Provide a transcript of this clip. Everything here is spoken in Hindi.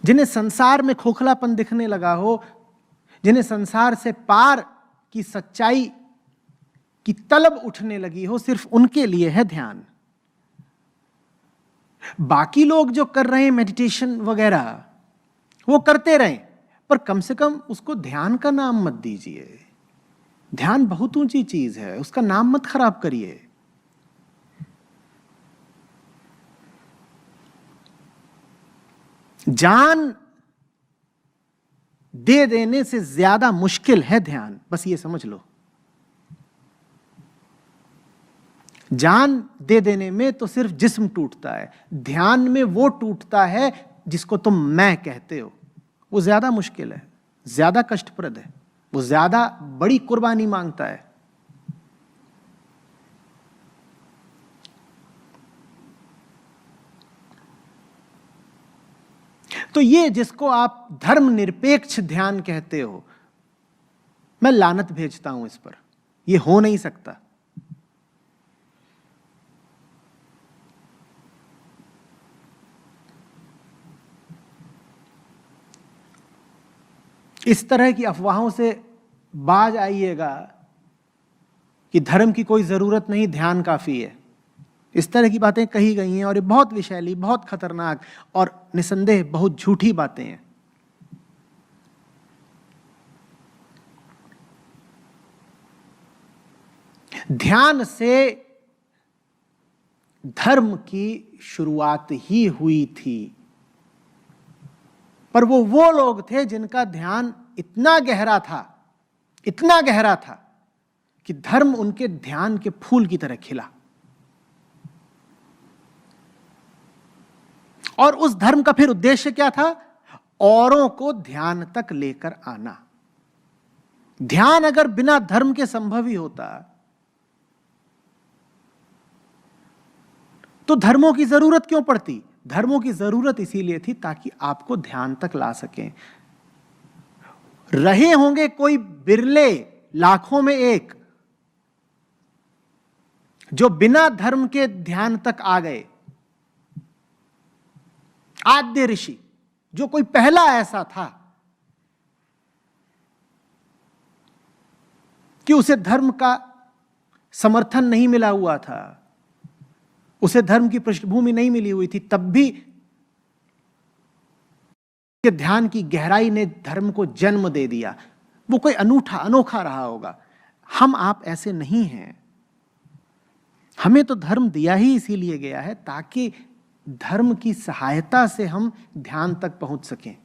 जिन्हें संसार में खोखलापन दिखने लगा हो, जिन्हें संसार से पार की सच्चाई की तलब उठने लगी हो, सिर्फ उनके लिए है ध्यान। बाकी लोग जो कर रहे हैं मेडिटेशन वगैरह, वो करते रहें, पर कम से कम उसको ध्यान का नाम मत दीजिए। ध्यान बहुत ऊंची चीज है, उसका नाम मत खराब करिए। जान दे देने से ज्यादा मुश्किल है ध्यान, बस ये समझ लो। जान दे देने में तो सिर्फ जिस्म टूटता है, ध्यान में वो टूटता है जिसको तुम मैं कहते हो। वो ज्यादा मुश्किल है, ज्यादा कष्टप्रद है, वो ज्यादा बड़ी कुर्बानी मांगता है। तो ये जिसको आप धर्मनिरपेक्ष ध्यान कहते हो, मैं लानत भेजता हूं इस पर। ये हो नहीं सकता। इस तरह की अफवाहों से बाज आइएगा कि धर्म की कोई जरूरत नहीं, ध्यान काफी है। इस तरह की बातें कही गई हैं और ये बहुत विषैली, बहुत खतरनाक और निसंदेह बहुत झूठी बातें हैं। ध्यान से धर्म की शुरुआत ही हुई थी, पर वो लोग थे जिनका ध्यान इतना गहरा था, इतना गहरा था कि धर्म उनके ध्यान के फूल की तरह खिला। और उस धर्म का फिर उद्देश्य क्या था? औरों को ध्यान तक लेकर आना। ध्यान अगर बिना धर्म के संभव ही होता तो धर्मों की जरूरत क्यों पड़ती? धर्मों की जरूरत इसीलिए थी ताकि आपको ध्यान तक ला सकें। रहे होंगे कोई बिरले लाखों में एक जो बिना धर्म के ध्यान तक आ गए। आद्य ऋषि जो कोई पहला ऐसा था कि उसे धर्म का समर्थन नहीं मिला हुआ था, उसे धर्म की पृष्ठभूमि नहीं मिली हुई थी, तब भी कि ध्यान की गहराई ने धर्म को जन्म दे दिया। वो कोई अनोखा रहा होगा। हम आप ऐसे नहीं हैं। हमें तो धर्म दिया ही इसीलिए गया है ताकि धर्म की सहायता से हम ध्यान तक पहुंच सकें।